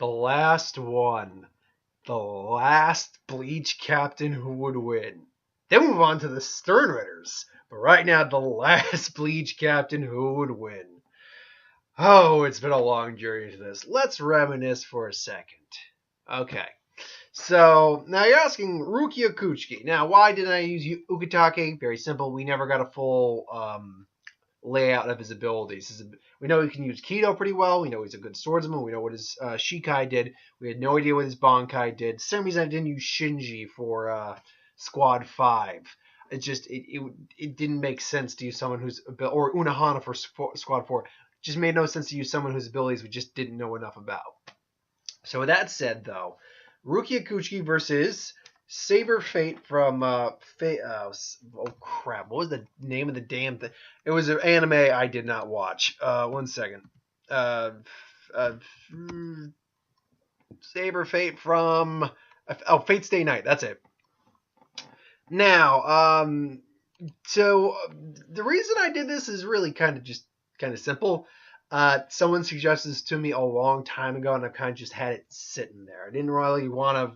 The last one. The last Bleach captain who would win. Then we move on to the Stern Ritters. But right now, the last Bleach captain who would win. Oh, it's been a long journey to this. Let's reminisce for a second. Okay. So, now you're asking Rukia Kuchiki. Now, why didn't I use Ukitake? Very simple. We never got a full layout of his abilities. We know he can use Kido pretty well. We know he's a good swordsman. We know what his Shikai did. We had no idea what his Bankai did. Same reason I didn't use Shinji for Squad 5. It didn't make sense to use someone who's or Unahana for Squad 4. It just made no sense to use someone whose abilities we just didn't know enough about. So with that said, though, Rukia Kuchiki versus Saber Fate from oh crap, what was the name of the damn thing? It was an anime I did not watch. One second. Saber Fate from Fate's Day Night. That's it. Now, so the reason I did this is really kind of simple. Someone suggested this to me a long time ago, and I've kind of just had it sitting there. I didn't really want to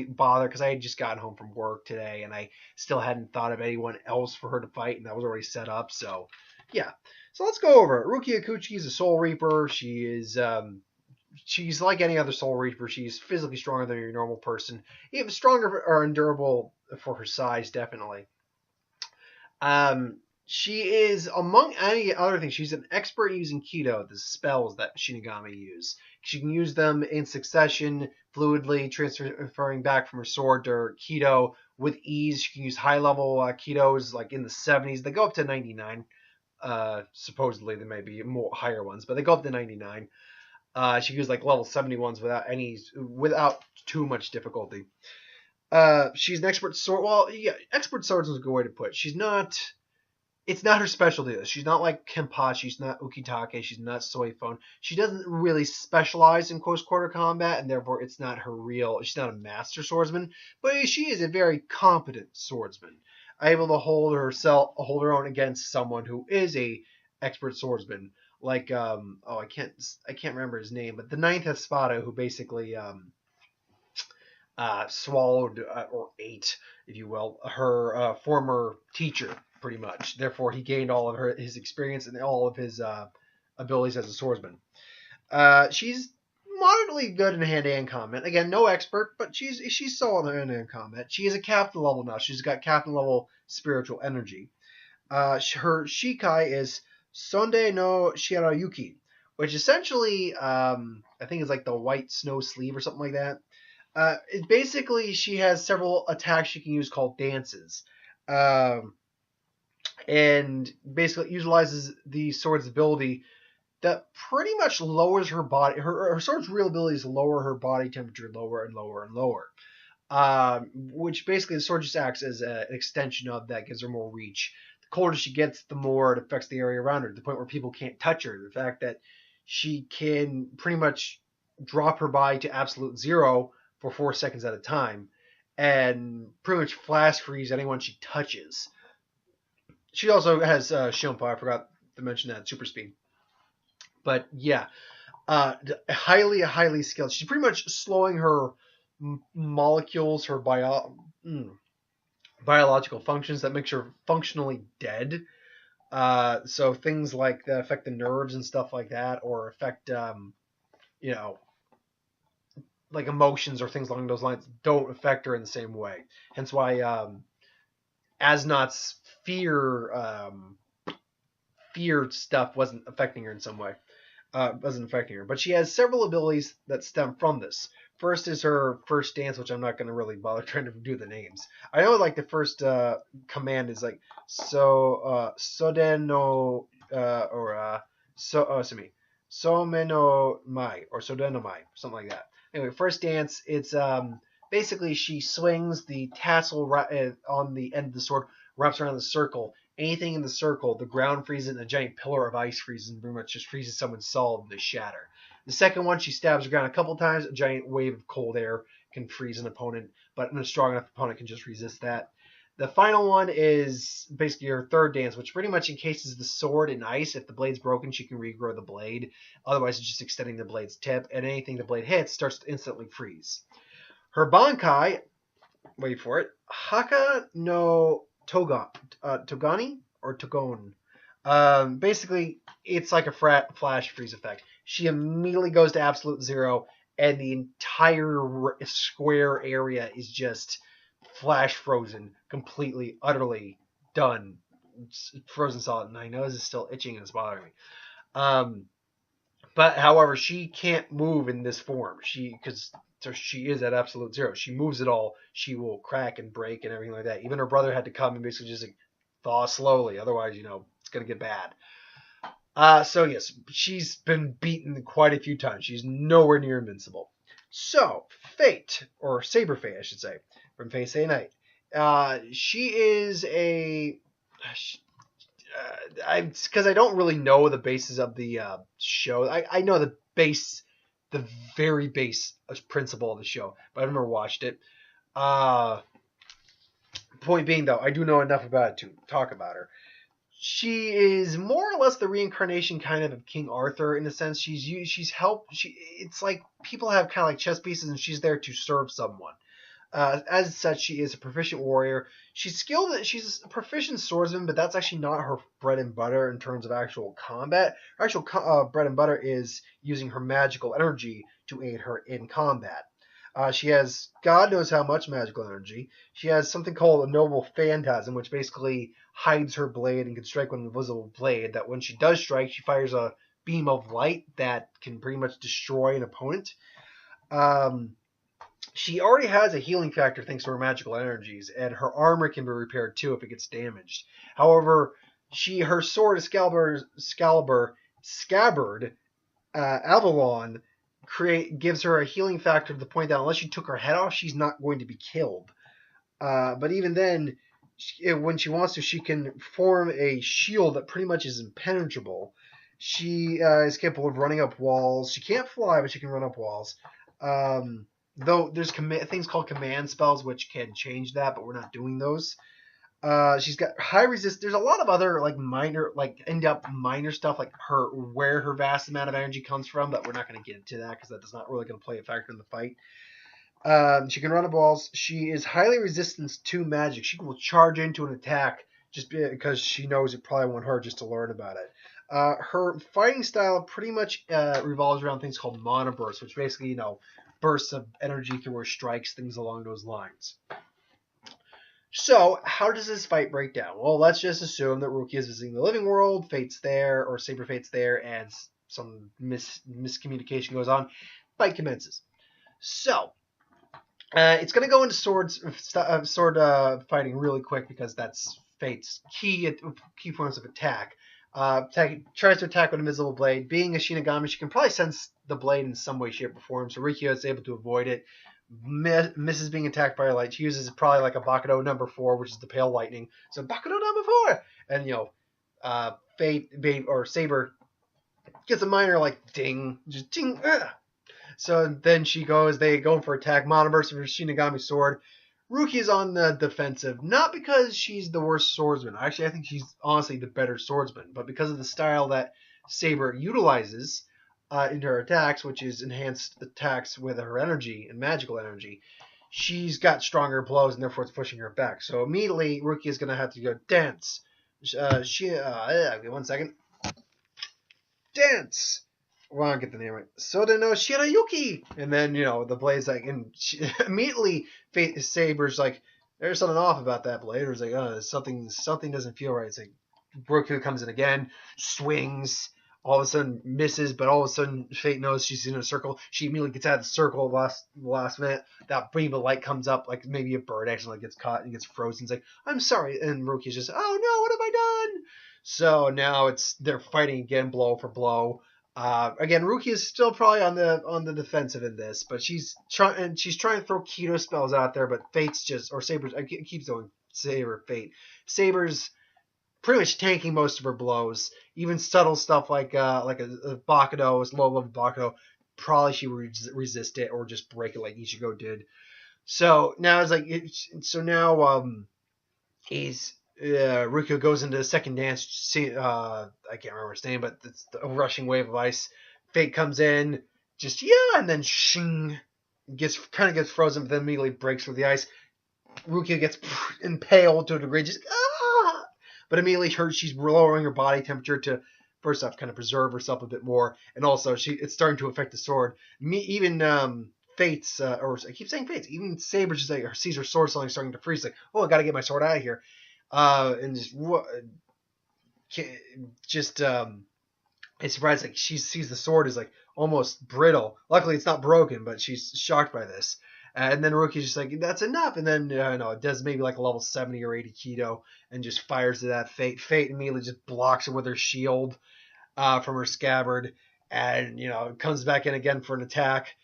bother because I had just gotten home from work today, and I still hadn't thought of anyone else for her to fight, and that was already set up. So, yeah. So let's go over it. Rukia Kuchiki is a Soul Reaper. She's like any other Soul Reaper. She's physically stronger than your normal person. Even stronger or endurable for her size, definitely. She is, among any other things, she's an expert using Kido, the spells that Shinigami use. She can use them in succession, fluidly, transferring back from her sword to her Kido with ease. She can use high-level Kidos, like in the 70s. They go up to 99. Supposedly, there may be more higher ones, but they go up to 99. She can use like level 71s without too much difficulty. She's an expert sword. Well, yeah, expert swordsman is a good way to put it. It's not her specialty. She's not like Kenpachi. She's not Ukitake. She's not Soifone. She doesn't really specialize in close quarter combat, and therefore it's not her real. She's not a master swordsman, but she is a very competent swordsman, able to hold her own against someone who is a expert swordsman. Like I can't remember his name, but the Ninth Espada, who basically swallowed or ate, if you will, her former teacher. Pretty much. Therefore, he gained all of his experience and all of his abilities as a swordsman. She's moderately good in hand-to-hand combat. Again, no expert, but she's solid in hand-to-hand combat. She is a captain level now. She's got captain level spiritual energy. Her Shikai is Sonde no Shirayuki, which essentially I think is like the white snow sleeve or something like that. Basically, she has several attacks she can use called dances. And basically utilizes the sword's ability that pretty much lowers her body. Her sword's real ability is to lower her body temperature lower and lower and lower. Which basically the sword just acts as an extension of that, gives her more reach. The colder she gets, the more it affects the area around her, to the point where people can't touch her. The fact that she can pretty much drop her body to absolute zero for 4 seconds at a time, and pretty much flash freeze anyone she touches. She also has Shunpa. I forgot to mention that, super speed. But yeah, highly skilled. She's pretty much slowing her molecules, her biological functions that makes her functionally dead. So things like that affect the nerves and stuff like that, or affect like emotions or things along those lines, don't affect her in the same way. Hence why Asnot's fear stuff wasn't affecting her in some way. But she has several abilities that stem from this. First is her first dance, which I'm not going to really bother trying to do the names. I know like the first command is like Sodeno Someno Mai or Sodeno Mai, something like that. Anyway, first dance, it's basically she swings the tassel on the end of the sword, wraps around the circle. Anything in the circle, the ground freezes and a giant pillar of ice freezes and pretty much just freezes someone solid and they shatter. The second one, she stabs the ground a couple times. A giant wave of cold air can freeze an opponent, but a strong enough opponent can just resist that. The final one is basically her third dance, which pretty much encases the sword in ice. If the blade's broken, she can regrow the blade. Otherwise, it's just extending the blade's tip, and anything the blade hits starts to instantly freeze. Her Bankai, wait for it, Haka no Togani or Togon. Basically, it's like a flash freeze effect. She immediately goes to absolute zero, and the entire square area is just flash frozen, completely, utterly done, frozen solid. And my nose is still itching and it's bothering me. But however, she can't move in this form. So she is at absolute zero. She moves at all, she will crack and break and everything like that. Even her brother had to come and basically just like, thaw slowly. Otherwise, it's gonna get bad. So yes, she's been beaten quite a few times. She's nowhere near invincible. So Fate, or Saber Fate, I should say, from Fate Stay Night. She is a. Because I don't really know the basis of the show. I know the very base principle of the show, but I've never watched it. Point being, though, I do know enough about it to talk about her. She is more or less the reincarnation kind of King Arthur in a sense. She's helped. It's like people have kind of like chess pieces, and she's there to serve someone. As such, she is a proficient warrior. She's skilled. She's a proficient swordsman, but that's actually not her bread and butter in terms of actual combat. Her actual bread and butter is using her magical energy to aid her in combat. She has God knows how much magical energy. She has something called a noble phantasm, which basically hides her blade and can strike with an invisible blade. That when she does strike, she fires a beam of light that can pretty much destroy an opponent. She already has a healing factor thanks to her magical energies, and her armor can be repaired too if it gets damaged. However, her sword Scabbard, Avalon, gives her a healing factor to the point that unless you took her head off, she's not going to be killed. But even then, when she wants to, she can form a shield that pretty much is impenetrable. She is capable of running up walls. She can't fly, but she can run up walls. Though there's things called command spells which can change that, but we're not doing those. She's got high resist. There's a lot of other like minor, like in-depth minor stuff, like where her vast amount of energy comes from, but we're not going to get into that because that is not really going to play a factor in the fight. She can run up walls. She is highly resistant to magic. She will charge into an attack just because she knows it probably won't hurt just to learn about it. Her fighting style pretty much revolves around things called mana bursts, which basically, bursts of energy through her strikes, things along those lines. So, how does this fight break down? Well, let's just assume that Rukia is visiting the living world, Fate's there, or Saber Fate's there, and some miscommunication goes on. Fight commences. So, it's going to go into sword fighting really quick because that's Fate's key points of attack. Tries to attack with an invisible blade. Being a Shinigami, she can probably sense the blade in some way, shape, or form. So Rukia is able to avoid it. Misses being attacked by a light. She uses probably like a Bakudo number 4, which is the pale lightning. So Bakudo number 4, and Fate or Saber gets a minor like ding, just ding. So then they go for attack. Monoburst of her Shinigami sword. Rukia's on the defensive, not because she's the worst swordsman. Actually, I think she's honestly the better swordsman, but because of the style that Saber utilizes into her attacks, which is enhanced attacks with her energy and magical energy, she's got stronger blows, and therefore it's pushing her back. So immediately, Rukia's going to have to go dance. One second. Dance! Well, I don't get the name right. Soda no Shirayuki! And then, the blade's like, and immediately Saber's like, there's something off about that blade. Or it's like, something doesn't feel right. It's like, Rukia comes in again, swings, all of a sudden misses, but all of a sudden Fate knows she's in a circle. She immediately gets out of the circle last minute. That beam of light comes up, like maybe a bird actually gets caught and gets frozen. It's like, I'm sorry. And Rukia's just, oh no, what have I done? So now they're fighting again, blow for blow. Again, Rukia is still probably on the defensive in this, but she's trying to throw keto spells out there. But Saber's. I keep going Fate. Saber's pretty much tanking most of her blows. Even subtle stuff like a Bakudo, a low level Bakudo, probably she would resist it or just break it like Ichigo did. So now it's like now Rukia goes into the second dance. I can't remember his name, but it's a rushing wave of ice. Fate comes in, just and then shing, gets frozen, but then immediately breaks through the ice. Rukia gets impaled to a degree, just but immediately she's lowering her body temperature to first off kind of preserve herself a bit more, and also it's starting to affect the sword. Even Fate's or I keep saying Fate's, even Saber just like sees her sword starting to freeze, like, oh, I gotta get my sword out of here, and just it's surprised, like she sees the sword is like almost brittle. Luckily, it's not broken, but she's shocked by this. And then Ruki's just like, that's enough. And then, no, it does maybe like a level 70 or 80 keto and just fires to that Fate. Fate immediately just blocks her with her shield from her scabbard. And, comes back in again for an attack.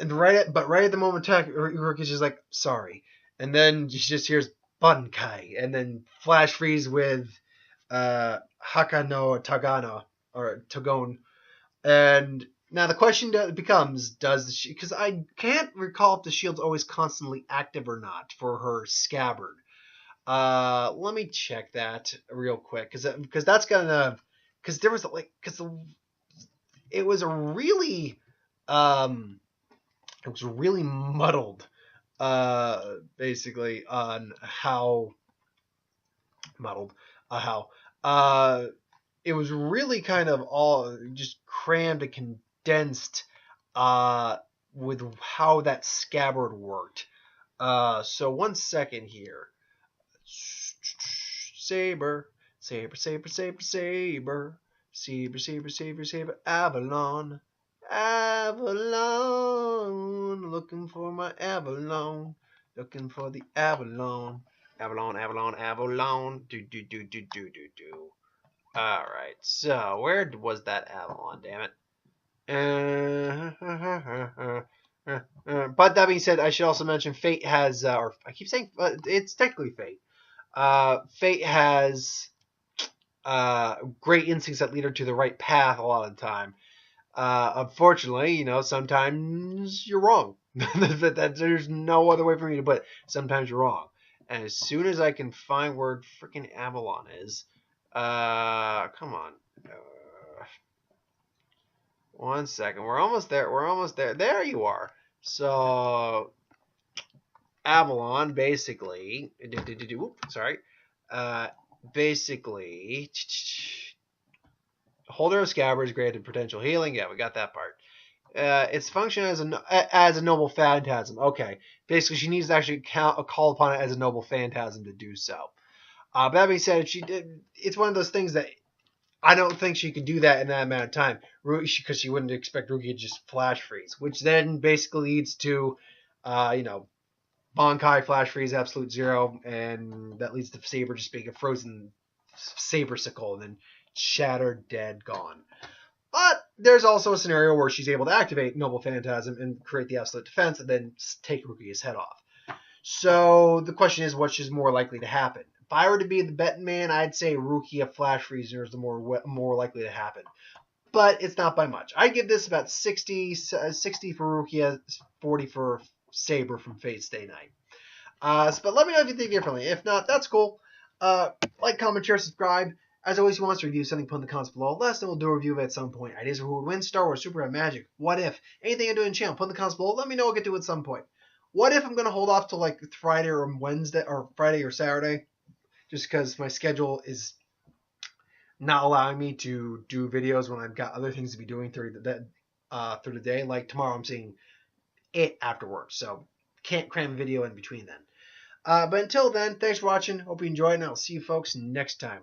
And right at the moment attack, Ruki's just like, sorry. And then she just hears Bankai. And then flash freeze with Haka no Tagana, or Tagon. And now the question becomes, because I can't recall if the shield's always constantly active or not for her scabbard. Let me check that real quick, because that's gonna, because there was like, it was a really muddled, basically on how it was really kind of all just crammed and condensed with how that scabbard worked. So 1 second here. Saber, Saber, Saber, Saber, Saber, Saber, Saber, Saber, Saber, Avalon, Avalon, looking for my Avalon, looking for the Avalon, Avalon, Avalon, Avalon, do. Alright, so where was that Avalon, damn it? But that being said, I should also mention Fate has, or I keep saying, it's technically Fate. Fate has great instincts that lead her to the right path a lot of the time. Unfortunately, sometimes you're wrong. There's no other way for me to put it. Sometimes you're wrong. And as soon as I can find where freaking Avalon is, come on. 1 second. We're almost there. There you are. So, Avalon, basically, basically, holder of scabbard is granted potential healing. Yeah, we got that part. Its function as a noble phantasm. Okay, basically, she needs to actually call upon it as a noble phantasm to do so. But that being said, it's one of those things that I don't think she could do that in that amount of time, because she wouldn't expect Rukia to just flash freeze, which then basically leads to, Bankai flash freeze absolute zero, and that leads to Saber just being a frozen Sabersicle and then shattered, dead, gone. But there's also a scenario where she's able to activate Noble Phantasm and create the absolute defense and then take Rukia's head off. So the question is, which is more likely to happen? If I were to be the betting man, I'd say Rukia flash freezer is the more likely to happen. But it's not by much. I'd give this about 60 for Rukia, 40 for Saber from Fate Stay Night. But let me know if you think differently. If not, that's cool. Like, comment, share, subscribe. As always, if you want to review something, put in the comments below. Let us know, we'll do a review of it at some point. Ideas for who would win, Star Wars, Superman, Magic, what if? Anything I'm doing in the channel, put in the comments below. Let me know, we'll get to it at some point. What if I'm going to hold off till like Friday or Wednesday, or Friday or Saturday? Just because my schedule is not allowing me to do videos when I've got other things to be doing through the day. Like tomorrow I'm seeing it after work, so can't cram a video in between then. But until then, thanks for watching. Hope you enjoyed, and I'll see you folks next time.